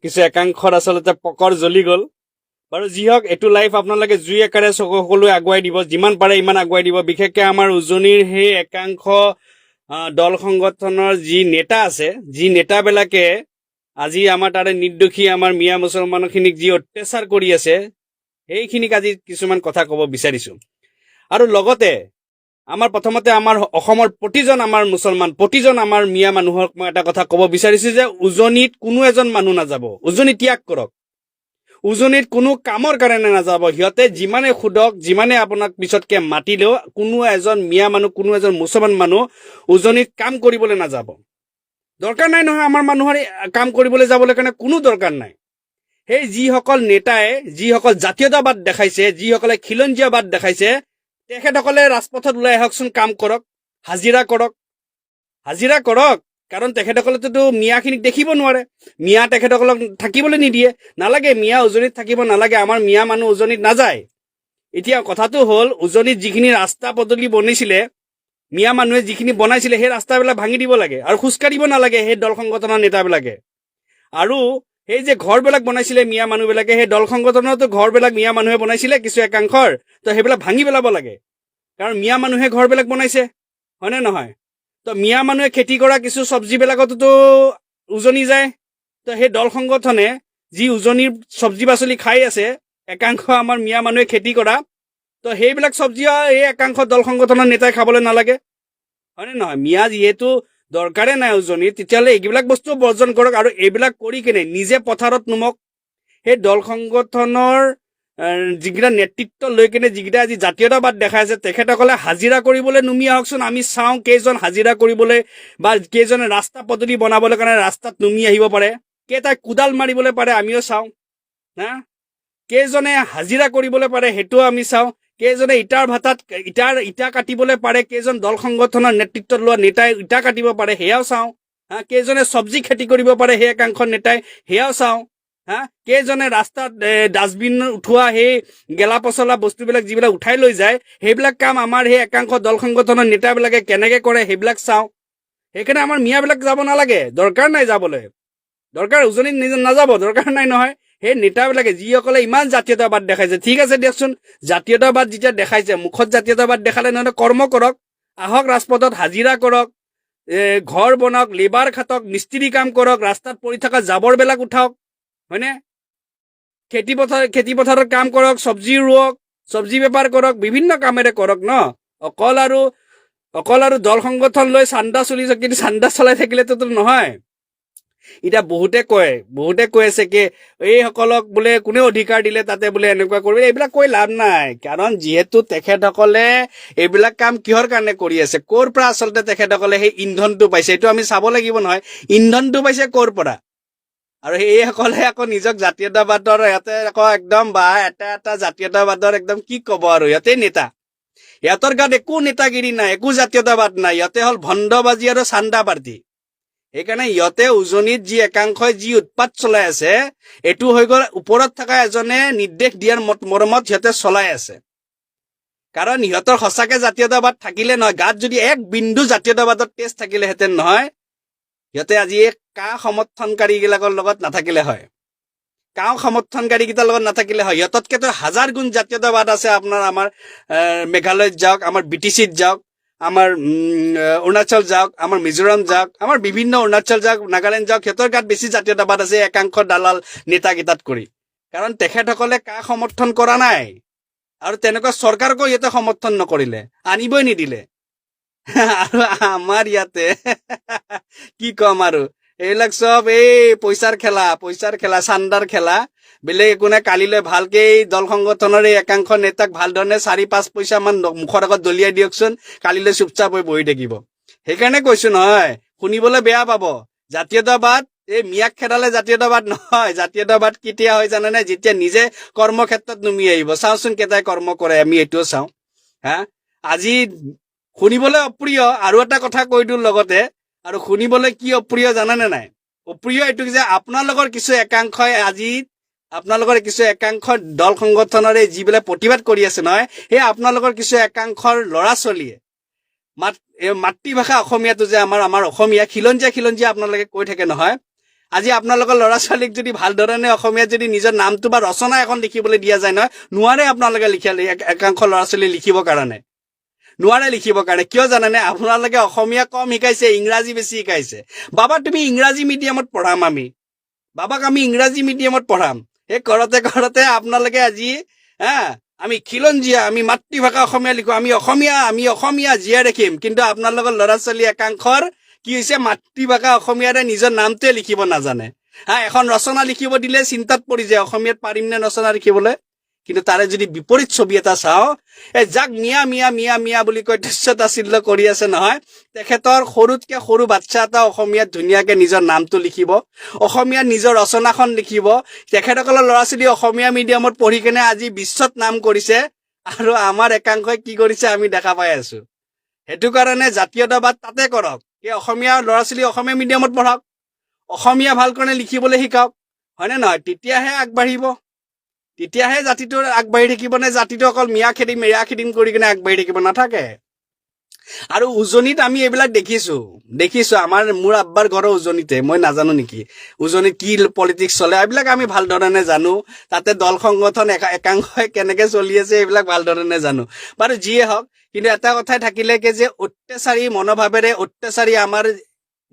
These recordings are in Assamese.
কিছু একাংশৰ আচলতে পকৰ জ্বলি গ'ল। বাৰু যি হওক, এইটো লাইফ আপোনালোকে জুই একাৰে সকলোৱে আগুৱাই দিব, যিমান পাৰে ইমান আগুৱাই দিব। বিশেষকৈ আমাৰ উজনিৰ সেই একাংশ দল সংগঠনৰ যি নেতা আছে, যি নেতাবিলাকে আজি আমাৰ তাৰে নিৰ্দোষী আমাৰ মিয়া মুছলমানখিনিক যি অত্যাচাৰ কৰি আছে, সেইখিনিক আজি কিছুমান কথা ক'ব বিচাৰিছোঁ। আৰু লগতে আমাৰ প্ৰথমতে আমাৰ অসমৰ প্ৰতিজন আমাৰ মুছলমান, প্ৰতিজন আমাৰ মিয়া মানুহক মই এটা কথা ক'ব বিচাৰিছোঁ যে উজনিত কোনো এজন মানুহ নাযাব, উজনি ত্যাগ কৰক। উজনিত কোনো কামৰ কাৰণে নাযাব। সিহঁতে যিমানে সোধক, যিমানে আপোনাক পিছতকে মাতিলেও কোনো এজন মিয়া মানুহ, কোনো এজন মুছলমান মানুহ উজনিত কাম কৰিবলৈ নাযাব। দৰকাৰ নাই নহয়, আমাৰ মানুহৰ কাম কৰিবলৈ যাবলৈ কাৰণে কোনো দৰকাৰ নাই। সেই যিসকল নেতাই যিসকল জাতীয়তাবাদ দেখাইছে, যিসকলে খিলঞ্জীয়াবাদ দেখাইছে, তেখেতসকলে ৰাজপথত ওলাই আহকচোন, কাম কৰক, হাজিৰা কৰক, হাজিৰা কৰক। কাৰণ তেখেতসকলেতো মিয়াখিনিক দেখিব নোৱাৰে, মিয়া তেখেতসকলক থাকিবলৈ নিদিয়ে। নালাগে, মিয়া উজনিত থাকিব নালাগে, আমাৰ মিয়া মানুহ উজনিত নাযায়। এতিয়া কথাটো হ'ল, উজনিত যিখিনি ৰাস্তা পদূলি বনিছিলে, মিয়া মানুহে যিখিনি বনাইছিলে, সেই ৰাস্তাবিলাক ভাঙি দিব লাগে আৰু খোজকাঢ়িব নালাগে সেই দল সংগঠনৰ নেতাবিলাকে। আৰু সেই যে ঘৰবিলাক বনাইছিলে মিয়া মানুহবিলাকে, সেই দল সংগঠনতো ঘৰবিলাক মিয়া মানুহে বনাইছিলে কিছু একাংশৰ, তো সেইবিলাক ভাঙি পেলাব লাগে। কাৰণ মিয়া মানুহে ঘৰবিলাক বনাইছে, হয়নে নহয়? তো মিয়া মানুহে খেতি কৰা কিছু চব্জিবিলাকতো উজনি যায়। তো সেই দল সংগঠনে যি উজনিৰ চব্জি পাচলি খাই আছে, একাংশ আমাৰ মিয়া মানুহে খেতি কৰা, তো সেইবিলাক চব্জি এই একাংশ দল সংগঠনৰ নেতাই খাবলৈ নালাগে, হয়নে নহয়? মিয়া যিহেতু দৰকাৰে নাই উজনিত, তেতিয়াহ'লে এইবিলাক বস্তু বৰ্জন কৰক। আৰু এইবিলাক কৰি কেনে নিজে পথাৰত নুমক। সেই দল সংগঠনৰ যিকেইটা নেতৃত্ব লৈ কেনে যিকেইটা আজি জাতীয়তাবাদ দেখাই আছে, তেখেতসকলে হাজিৰা কৰিবলৈ নুমি আহকচোন। আমি চাওঁ কেইজন হাজিৰা কৰিবলৈ বা কেইজনে ৰাস্তা পদূলি বনাবলৈ কাৰণে ৰাস্তাত নুমি আহিব পাৰে, কেইটাই কোদাল মাৰিবলৈ পাৰে আমিও চাওঁ, হা? কেইজনে হাজিৰা কৰিবলৈ পাৰে সেইটোও আমি চাওঁ। কেইজনে ইটা কাটিবলৈ পাৰে, কেইজন দল সংগঠনৰ নেতৃত্বত লোৱা নেতাই ইটা কাটিব পাৰে, সেয়াও চাওঁ, হা? কেইজনে চব্জি খেতি কৰিব পাৰে সেই একাংশ নেতাই, সেয়াও চাওঁ, হা? কেইজনে ৰাস্তাত ডাষ্টবিন উঠোৱা সেই গেলা পচলা বস্তুবিলাক যিবিলাক উঠাই লৈ যায়, সেইবিলাক কাম আমাৰ সেই একাংশ দল সংগঠনৰ নেতাবিলাকে কেনেকৈ কৰে সেইবিলাক চাওঁ। সেইকাৰণে আমাৰ মিয়াবিলাক যাব নালাগে, দৰকাৰ নাই যাবলৈ। দৰকাৰ উজনিত নাযাব, দৰকাৰ নাই নহয়। সেই নেতাবিলাকে যিসকলে ইমান জাতীয়তাবাদ দেখাইছে, ঠিক আছে দিয়কচোন, জাতীয়তাবাদ যেতিয়া দেখাইছে, মুখত জাতীয়তাবাদ দেখালে নহ'লে কৰ্ম কৰক, আহক ৰাজপথত হাজিৰা কৰক, ঘৰ বনাওক, লেবাৰ খাটক, মিস্ত্ৰী কাম কৰক, ৰাস্তাত পৰি থকা জাবৰবিলাক উঠাওক, হয়নে? খেতি পথাৰত কাম কৰক, চব্জি ৰুৱক, চব্জি বেপাৰ কৰক, বিভিন্ন কামেৰে কৰক ন। অকল আৰু দল সংগঠন লৈ চান্দা চলাই থাকিলেতো নহয়। এতিয়া বহুতে কৈ আছে কি এইসকলক বোলে কোনে অধিকাৰ দিলে তাতে বোলে এনেকুৱা কৰিব। এইবিলাক কৈ লাভ নাই। কাৰণ যিহেতু তেখেতসকলে এইবিলাক কাম কিহৰ কাৰণে কৰি আছে, ক'ৰ পৰা আচলতে তেখেতসকলে সেই ইন্ধনটো পাইছে, এইটো আমি চাব লাগিব নহয়। ইন্ধনটো পাইছে ক'ৰ পৰা? আৰু এইসকলে আকৌ নিজক জাতীয়তাবাদৰ, ইয়াতে আকৌ একদম বা এটা জাতীয়তাবাদৰ একদম কি ক'ব আৰু, ইয়াতে নেতা। ইহঁতৰ গাত একো নেতাগিৰি নাই, একো জাতীয়তাবাদ নাই। ইহঁতে হ'ল ভণ্ডবাজি আৰু চান্দা পাৰ্টি। সেইকাৰণে ইহঁতে উজনিত যি একাংশই যি উৎপাত চলাই আছে, এইটো হৈ গ'ল ওপৰত থকা এজনে নিৰ্দেশ দিয়াৰ মৰমত সিহঁতে চলাই আছে। কাৰণ সিহঁতৰ সঁচাকে জাতীয়তাবাদ থাকিলে নহয়, গাত যদি এক বিন্দু জাতীয়তাবাদৰ তেজ থাকিলেহেঁতেন নহয়, সিহঁতে আজি কা সমৰ্থনকাৰীবিলাকৰ লগত নাথাকিলে হয়, সমৰ্থনকাৰীকেইটাৰ লগত নাথাকিলে হয়। সিহঁততকেতো হাজাৰ গুণ জাতীয়তাবাদ আছে আপোনাৰ আমাৰ মেঘালয়ত যাওক, আমাৰ BTCত যাওক, আমাৰ অৰুণাচল যাওক, আমাৰ মিজোৰাম যাওক, আমাৰ বিভিন্ন অৰুণাচল যাওক, নাগালেণ্ড যাওক, সিহঁতৰ গাত বেছি জাতীয়তাবাদ আছে একাংশ দালাল নেতাকেইটাত কৰি। কাৰণ তেখেতসকলে কা সমৰ্থন কৰা নাই, আৰু তেনেকুৱা চৰকাৰকো সিহঁতে সমৰ্থন নকৰিলে, আনিবই নিদিলে। আৰু আমাৰ ইয়াতে কি ক'ম আৰু, এইবিলাক চব এই পইচাৰ খেলা, চান্দাৰ খেলা, বেলেগ একো নাই। কালিলৈ ভালকে দল সংগঠনৰ এই একাংশ নেতাক ভাল ধৰণে 4-5 পইচা মান মুখৰ আগত দলিয়াই দিয়কচোন, কালিলৈ চুপচাপ হৈ বহি থাকিব। সেইকাৰণে কৈছো নহয়, শুনিবলৈ বেয়া পাব, জাতীয়তাবাদ এই মিয়াক খেদালে জাতীয়তাবাদ নহয়। জাতীয়তাবাদ কেতিয়া হয় জানেনে? যেতিয়া নিজে কৰ্মক্ষেত্ৰত নুমি আহিব। চাওচোন কেইটাই কৰ্ম কৰে, আমি এইটোও চাওঁ, হা? আজি শুনিবলৈ অপ্ৰিয় আৰু এটা কথা কৈ দিওঁ লগতে, আৰু শুনিবলৈ কি অপ্ৰিয় জানানে নাই? অপ্ৰিয় এইটো যে আপোনালোকৰ কিছু একাংশ দল সংগঠনৰে যিবিলাক প্ৰতিবাদ কৰি আছে নহয়, সেই আপোনালোকৰ কিছু একাংশৰ ল'ৰা ছোৱালীয়ে মাতৃভাষা অসমীয়াটো যে আমাৰ অসমীয়া খিলঞ্জীয়া আপোনালোকে কৈ থাকে নহয়, আজি আপোনালোকৰ ল'ৰা ছোৱালীক যদি ভাল ধৰণে অসমীয়াত যদি নিজৰ নামটো বা ৰচনা এখন লিখিবলৈ দিয়া যায় নহয়, নোৱাৰে আপোনালোকে একাংশ ল'ৰা ছোৱালী লিখিবৰ কাৰণে, নোৱাৰে লিখিবৰ কাৰণে। কিয় জানেনে? আপোনালোকে অসমীয়া কম শিকাইছে, ইংৰাজী বেছি শিকাইছে। বাবা তুমি ইংৰাজী মিডিয়ামত পঢ়াম, বাবাক আমি ইংৰাজী মিডিয়ামত পঢ়াম। সেই ঘৰতে আপোনালোকে আজি আমি খিলঞ্জীয়া, আমি মাতৃভাষা অসমীয়া লিখো, আমি অসমীয়া জীয়াই ৰাখিম। কিন্তু আপোনালোকৰ ল'ৰা ছোৱালী একাংশৰ কি হৈছে, মাতৃভাষা অসমীয়াৰে নিজৰ নামটোৱে লিখিব নাজানে। এখন ৰচনা লিখিব দিলে চিন্তাত পৰি যায়, অসমীয়াত পাৰিম নে ৰচনা লিখিবলৈ। কিন্তু তাৰে যদি বিপৰীত ছবি এটা চাওঁ, যাক মিয়া মিয়া মিয়া মিয়া বুলি কৈ তাচ্ছিল্য কৰি আছে নহয়, তেখেতৰ সৰুতকে সৰু বাচ্ছা এটা অসমীয়াত ধুনীয়াকে নিজৰ নামটো লিখিব, অসমীয়াত নিজৰ ৰচনাখন লিখিব। তেখেতসকলৰ ল'ৰা ছোৱালী অসমীয়া মিডিয়ামত পঢ়ি কেনে আজি বিশ্বত নাম কৰিছে, আৰু আমাৰ একাংশই কি কৰিছে আমি দেখা পাই আছো। সেইটো কাৰণে জাতীয়তাবাদ তাতে কৰক, অসমীয়া ল'ৰা ছোৱালী অসমীয়া মিডিয়ামত পঢ়ক, অসমীয়া ভালকৈ লিখিবলৈ শিকাওক, হয়নে নহয়? তেতিয়াহে আগবাঢ়িব, তেতিয়াহে জাতিটো আগবাঢ়ি থাকিব। নে জাতিটো অকল মিয়া খেদিম মেয়া খেদিম কৰি কিনে আগবাঢ়ি থাকিব? নাথাকে। আৰু উজনিত আমি এইবিলাক দেখিছো মোৰ আব্বাৰ ঘৰৰ উজনিতে, মই নাজানো নেকি উজনিত কি পলিটিক্স চলে, এইবিলাক আমি ভাল ধৰণে জানো। তাতে দল সংগঠন একাংশই কেনেকে চলি আছে এইবিলাক ভাল ধৰণে জানো। বাৰু যিয়ে হওক, কিন্তু এটা কথাই থাকিলে যে অত্যাচাৰী মনোভাৱেৰে অত্যাচাৰী আমাৰ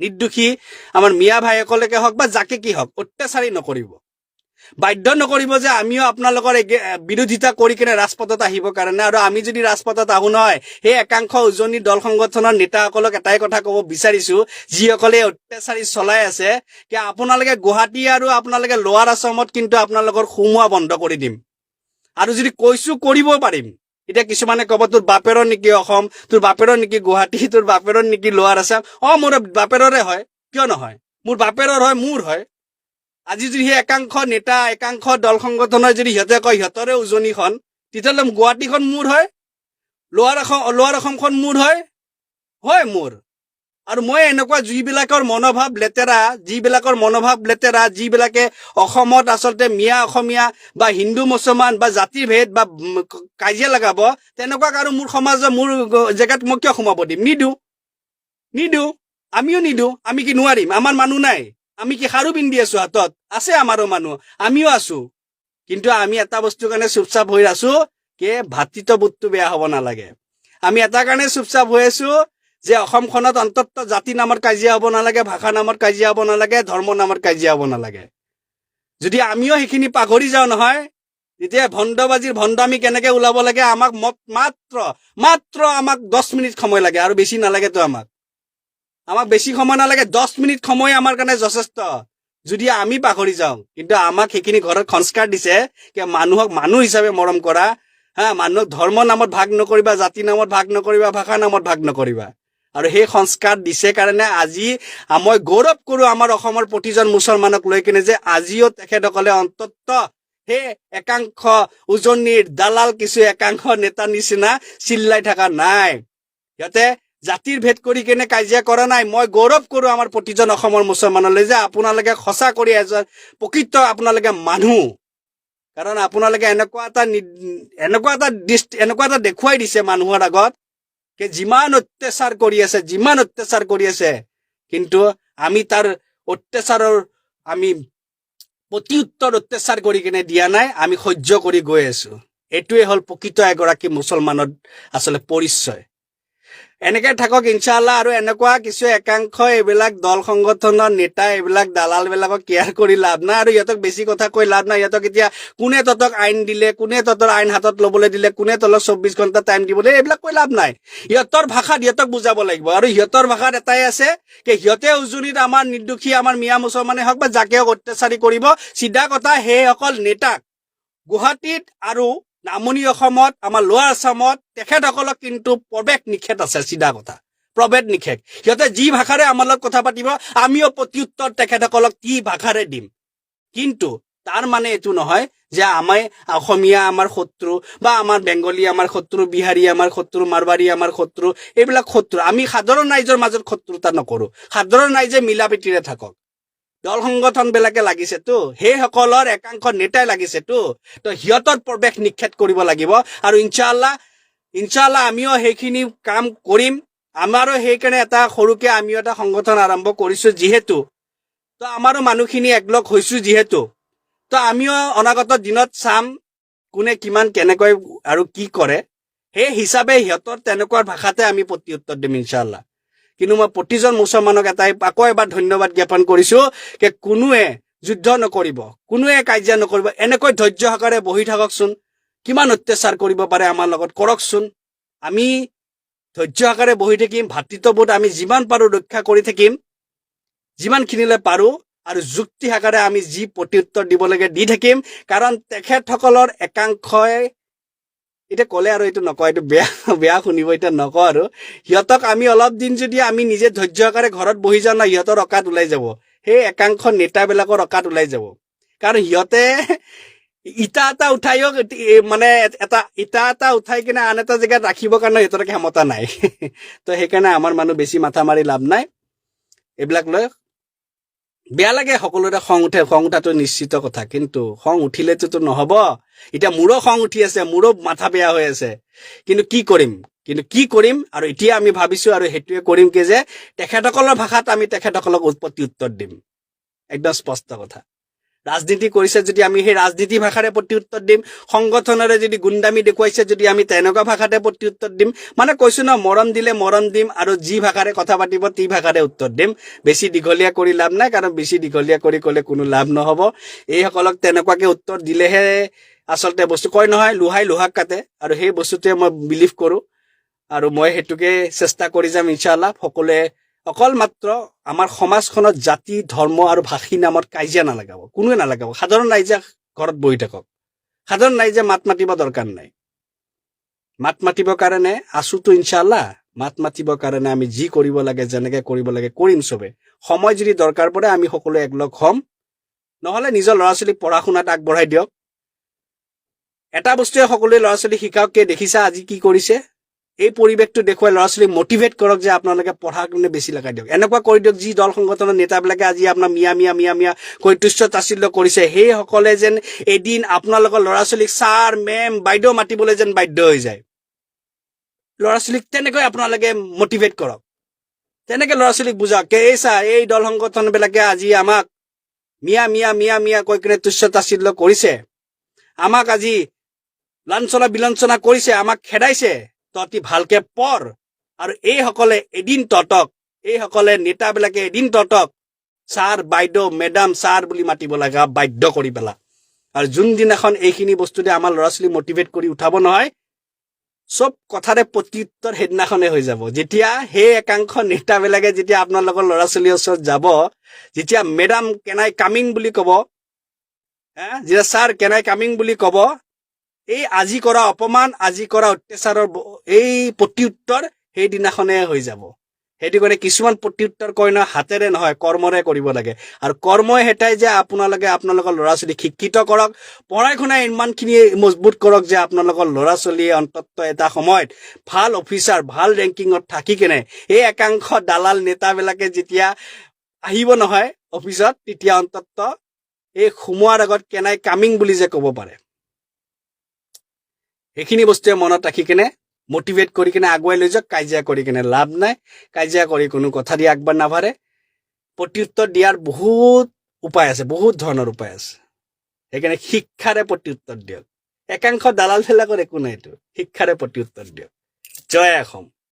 নিৰ্দোষী আমাৰ মিয়া ভাইসকলকে হওক বা যাকে কি হওক অত্যাচাৰী নকৰিব, বাধ্য নকৰিব যে আমিও আপোনালোকৰ বিৰোধিতা কৰি কিনে ৰাজপথত আহিবৰ কাৰণে। আৰু আমি যদি ৰাজপথত আহো নহয়, সেই একাংশ উজনি দল সংগঠনৰ নেতাসকলক এটাই কথা ক'ব বিচাৰিছো, যিসকলে অত্যাচাৰী চলাই আছে, কি আপোনালোকে গুৱাহাটী আৰু আপোনালোকে লোৱাৰ আছামত কিন্তু আপোনালোকৰ সোমোৱা বন্ধ কৰি দিম। আৰু যদি কৈছো কৰিব পাৰিম। এতিয়া কিছুমানে ক'ব তোৰ বাপেৰৰ নেকি অসম, তোৰ বাপেৰৰ নেকি গুৱাহাটী, তোৰ বাপেৰৰ নেকি লোৱাৰ আছাম। মোৰ বাপেৰৰে হয়, কিয় নহয়? মোৰ বাপেৰৰ হয়, মোৰ হয়। আজি যদি সেই একাংশ নেতা একাংশ দল সংগঠনৰ যদি সিহঁতে কয় সিহঁতৰে উজনিখন, তেতিয়াহ'লে গুৱাহাটীখন মোৰ হয়, লোৱাৰ অসমখন মোৰ হয় মোৰ। আৰু মই এনেকুৱা যিবিলাকৰ মনোভাৱ লেতেৰা, যিবিলাকে অসমত আচলতে মিয়া অসমীয়া বা হিন্দু মুছলমান বা জাতিৰ ভেদ বা কাজিয়া লগাব, তেনেকুৱাক আৰু মোৰ সমাজৰ মোৰ জেগাত মই কিয় সোমাব দিম? নিদো, আমিও নিদো। আমি কি নোৱাৰিম? আমাৰ মানুহ নাই? আমি কি খাৰু পিন্ধি আছো? হাতত আছে আমাৰো মানুহ, আমিও আছো। কিন্তু আমি এটা বস্তুৰ কাৰণে চুপচাপ হৈ আছো, ভাতৃত্ববোধটো বেয়া হ'ব নালাগে। আমি এটা কাৰণে চুপচাপ হৈ আছো যে অসমখনত অন্তত জাতি নামৰ কাজিয়া হ'ব নালাগে, ভাষা নামৰ কাজিয়া হ'ব নালাগে, ধৰ্ম নামৰ কাজিয়া হ'ব নালাগে। যদি আমিও সেইখিনি পাহৰি যাওঁ নহয়, তেতিয়া ভণ্ডবাজিৰ ভণ্ড আমি কেনেকে ওলাব লাগে, আমাক মাত্ৰ আমাক 10 মিনিট সময় লাগে, আৰু বেছি নালাগেতো। আমাক বেছি সময় নালাগে, 10 মিনিট সময় আমাৰ কাৰণে যথেষ্ট, যদি আমি পাহৰি যাওঁ। কিন্তু আমাক সেইখিনি ঘৰত সংস্কাৰ দিছে, মানুহক মানুহ হিচাপে মৰম কৰা, মানুহক ধৰ্ম নামত ভাগ নকৰিবা, জাতি নামত ভাগ নকৰিবা, ভাষা নামত ভাগ নকৰিবা। আৰু সেই সংস্কাৰ দিছে কাৰণে আজি মই গৌৰৱ কৰো আমাৰ অসমৰ প্ৰতিজন মুছলমানক লৈ কিনে, যে আজিও তেখেতসকলে অন্তত সেই একাংশ উজনিৰ দালাল কিছু একাংশ নেতাৰ নিচিনা চিল্লাই থকা নাই। সিহঁতে জাতিৰ ভেদ কৰি কেনে কাজিয়া কৰা নাই। মই গৌৰৱ কৰো আমাৰ প্ৰতিজন অসমৰ মুছলমানলৈ, যে আপোনালোকে সঁচা কৰি এজন প্ৰকৃত আপোনালোকে মানুহ। কাৰণ আপোনালোকে এনেকুৱা এটা দেখুৱাই দিছে মানুহৰ আগত, যিমান অত্যাচাৰ কৰি আছে, কিন্তু আমি তাৰ অত্যাচাৰৰ আমি প্ৰতি উত্তৰ অত্যাচাৰ কৰি কিনে দিয়া নাই, আমি সহ্য কৰি গৈ আছো। এইটোৱে হ'ল প্ৰকৃত এগৰাকী মুছলমানৰ আচলতে পৰিচয়। এনেকে থাকক ইনশাআল্লাহ। আৰু এনেকুৱা কিছু একাংশ এইবিলাক দল সংগঠনৰ নেতা, এইবিলাক দালাল বিলাকক কেয়াৰ কৰি লাভ নাই, আৰু সিহঁতক বেছি কথা কৈ লাভ নাই। সিহঁতক এতিয়া কোনে তহঁতক আইন দিলে, কোনে তহঁতৰ আইন হাতত ল'বলৈ দিলে, কোনে তহঁতক 24 ঘণ্টা টাইম দিবলৈ, এইবিলাক কৈ লাভ নাই। সিহঁতৰ ভাষাত সিহঁতক বুজাব লাগিব। আৰু সিহঁতৰ ভাষাত এটাই আছে, সিহঁতে উজনিত আমাৰ নিৰ্দোষী আমাৰ মিয়া মুছলমানে হওক বা যাকে অত্যাচাৰী কৰিব, চিধা কথা সেইসকল নেতাক গুৱাহাটীত আৰু নামনি অসমত আমাৰ লোৱাৰ আছামত তেখেতসকলক কিন্তু প্ৰৱেশ নিষেধ আছে। চিধা কথা, প্ৰৱেশ নিষেধ। সিহঁতে যি ভাষাৰে আমাৰ লগত কথা পাতিব, আমিও প্ৰত্যুত্তৰ তেখেতসকলক কি ভাষাৰে দিম। কিন্তু তাৰ মানে এইটো নহয় যে আমাৰ অসমীয়া আমাৰ শত্ৰু, বা আমাৰ বেংগলী আমাৰ শত্ৰু, বিহাৰী আমাৰ শত্ৰু, মাৰৱাৰী আমাৰ শত্ৰু, এইবিলাক শত্ৰু। আমি সাধাৰণ ৰাইজৰ মাজত শত্ৰুতা নকৰো, সাধাৰণ ৰাইজে মিলা প্ৰীতিৰে থাকক। দল সংগঠন বিলাকে লাগিছেতো, সেইসকলৰ একাংশ নেতাই লাগিছেতো, তো সিহঁতৰ প্ৰৱেশ নিষেধ কৰিব লাগিব। আৰু ইনশাআল্লাহ আমিও সেইখিনি কাম কৰিম। আমাৰো সেইকাৰণে এটা সৰুকে আমিও এটা সংগঠন আৰম্ভ কৰিছো, যিহেতু তো আমাৰো মানুহখিনি একলগ হৈছো যিহেতু, তো আমিও অনাগত দিনত চাম কোনে কিমান কেনেকৈ আৰু কি কৰে, সেই হিচাপে সিহঁতৰ তেনেকুৱা ভাষাতে আমি প্ৰত্যুত্তৰ দিম ইনশাআল্লাহ। কিন্তু মই প্ৰতিজন মুছলমানক আকৌ এবাৰ ধন্যবাদ জ্ঞাপন কৰিছো যে কোনোৱে যুদ্ধ নকৰিব, কোনোৱে কাজিয়া নকৰিব, এনেকৈ ধৈৰ্য সহকাৰে বহি থাককচোন। কিমান অত্যাচাৰ কৰিব পাৰে আমাৰ লগত কৰকচোন, আমি ধৈৰ্য সহকাৰে বহি থাকিম, ভাতৃত্ববোধ আমি যিমান পাৰো ৰক্ষা কৰি থাকিম, যিমানখিনিলৈ পাৰো, আৰু যুক্তি সহকাৰে আমি যি প্ৰত্যুত্তৰ দিব লাগে দি থাকিম। কাৰণ তেখেতসকলৰ একাংশই এতিয়া ক'লে আৰু এইটো নকয়, এইটো বেয়া শুনিব, এতিয়া নকওঁ আৰু। সিহঁতক আমি অলপ দিন যদি আমি নিজে ধৈৰ্য সহকাৰে ঘৰত বহি যাওঁ না, সিহঁতৰ অকাত ওলাই যাব, সেই একাংশ নেতাবিলাকৰ অকাত ওলাই যাব। কাৰণ সিহঁতে ইটা এটা উঠাইও মানে এটা ইটা এটা উঠাই কিনে আন এটা জেগাত ৰাখিবৰ কাৰণে সিহঁতৰ ক্ষমতা নাই। তো সেইকাৰণে আমাৰ মানুহ বেছি মাথা মাৰি লাভ নাই এইবিলাক লৈ। বেয়া লাগে, সকলোৰে খং উঠে, খং উঠাটো নিশ্চিত কথা, কিন্তু খং উঠিলেতো নহব। এতিয়া মোৰো খং উঠি আছে, মোৰো মাথা বেয়া হৈ আছে, কিন্তু কি কৰিম আৰু এতিয়া আমি ভাবিছো আৰু সেইটোৱে কৰিম কি যে তেখেতসকলৰ ভাষাত আমি তেখেতসকলক প্ৰত্যুত্তৰ দিম, একদম স্পষ্ট কথা। ৰাজনীতি কৰিছে যদি আমি সেই ৰাজনীতি ভাষাৰে প্ৰত্যুত্তৰ দিম, সংগঠনেৰে যদি গুণ্ডামি দেখুৱাইছে যদি আমি তেনেকুৱা ভাষাতে প্ৰত্যুত্তৰ দিম। মানে কৈছো ন, মৰম দিলে মৰম দিম, আৰু যি ভাষাৰে কথা পাতিব তি ভাষাৰে উত্তৰ দিম। বেছি দীঘলীয়া কৰি লাভ নাই, কাৰণ বেছি দীঘলীয়া কৰি ক'লে কোনো লাভ নহব। এইসকলক তেনেকুৱাকে উত্তৰ দিলেহে আচলতে বস্তু কয় নহয়, লোহাই লোহাক কাটে, আৰু সেই বস্তুটোৱে মই বিলিভ কৰো, আৰু মই সেইটোকে চেষ্টা কৰি যাম ইনশাআল্লাহ। সকলোৱে অকল মাত্ৰ আমাৰ সমাজখনত জাতি ধৰ্ম আৰু ভাষী নামত কাজিয়া নালাগাব, কোনোৱে নালাগাব। সাধাৰণ ৰাইজে ঘৰত বহি থাকক, সাধাৰণ ৰাইজে মাত মাতিব দৰকাৰ নাই। মাত মাতিবৰ কাৰণে আছোতো ইনশাআল্লাহ, মাত মাতিবৰ কাৰণে আমি যি কৰিব লাগে, যেনেকে কৰিব লাগে কৰিম চবে। সময় যদি দৰকাৰ পৰে আমি সকলোৱে একলগ হ'ম, নহলে নিজৰ ল'ৰা ছোৱালীক পঢ়া শুনাত আগবঢ়াই দিয়ক। এটা বস্তুৱে সকলোৱে ল'ৰা ছোৱালীক শিকাওক, দেখিছা আজি কি কৰিছে, এই পৰিৱেশটো দেখুৱাই ল'ৰা ছোৱালীক মটিভেট কৰক যে আপোনালোকে পঢ়া শুনা বেছি লগাই দিয়ক। এনেকুৱা কৰি দিয়ক যি দল সংগঠনৰ নেতাবিলাকে আজি আপোনাৰ মিয়া কৈ তুচ্ছ তাচ্ছিল্য কৰিছে, সেইসকলে যেন এদিন আপোনালোকৰ ল'ৰা ছোৱালীক ছাৰ মেম বাইদেউ মাতিবলৈ যেন বাধ্য হৈ যায়। ল'ৰা ছোৱালীক তেনেকৈ আপোনালোকে মটিভেট কৰক, তেনেকে ল'ৰা ছোৱালীক বুজাওক এই চা, এই দল সংগঠন বিলাকে আজি আমাক মিয়া কৈ কিনে তুচ্ছ তাচ্ছিল্য কৰিছে, আমাক আজি লাঞ্ছনা বিলঞ্চনা কৰিছে, আমাক খেদাইছে, তহঁতি ভালকে পঢ়। আৰু এইসকলে এদিন তহঁতক, এইসকলে নেতাবিলাকে এদিন তহঁতক ছাৰ বাইদেউ মেডাম ছাৰ বুলি মাতিব লগা বাধ্য কৰি পেলা। আৰু যোনদিনাখন এইখিনি বস্তুতে আমাৰ ল'ৰা ছোৱালী মটিভেট কৰি উঠাব নহয়, চব কথাৰে প্ৰত্যুত্তৰ সেইদিনাখনে হৈ যাব। যেতিয়া সেই একাংশ নেতাবিলাকে যেতিয়া আপোনালোকৰ ল'ৰা ছোৱালীৰ ওচৰত যাব, যেতিয়া মেডাম কেন আই কামিং বুলি কব, যেতিয়া ছাৰ কেন আই কামিং বুলি কব, এই আজি কৰা অপমান, আজি কৰা অত্যাচাৰৰ এই প্ৰত্যুত্তৰ সেইদিনাখনে হৈ যাব। সেইটো কাৰণে কিছুমান প্ৰত্যুত্তৰ কয় নহয়, হাতেৰে নহয় কৰ্মৰে কৰিব লাগে। আৰু কৰ্মই হেতাই যে আপোনালোকে আপোনালোকৰ ল'ৰা ছোৱালীক শিক্ষিত কৰক, পঢ়া শুনা ইমানখিনি মজবুত কৰক যে আপোনালোকৰ ল'ৰা ছোৱালীয়ে অন্তত এটা সময়ত ভাল অফিচাৰ, ভাল ৰেংকিঙত থাকি কেনে এই একাংশ দালাল নেতাবিলাকে যেতিয়া আহিব নহয় অফিচত, তেতিয়া অন্তত এই সোমোৱাৰ আগত কেন আই কামিং বুলি যে ক'ব পাৰে। সেইখিনি বস্তুৱে মনত ৰাখি কেনে মটিভেট কৰি কিনে আগুৱাই লৈ যাওক। কাজিয়া কৰি কিনে লাভ নাই, কাজিয়া কৰি কোনো কথা দি আগবাঢ় নাবাঢ়ে। প্ৰত্যুত্তৰ দিয়াৰ বহুত উপায় আছে, বহুত ধৰণৰ উপায় আছে। সেইকাৰণে শিক্ষাৰে প্ৰত্যুত্তৰ দিয়ক। একাংশ দালাল বিলাকৰ একো নাইতো, শিক্ষাৰে প্ৰত্যুত্তৰ দিয়ক। জয় অসম।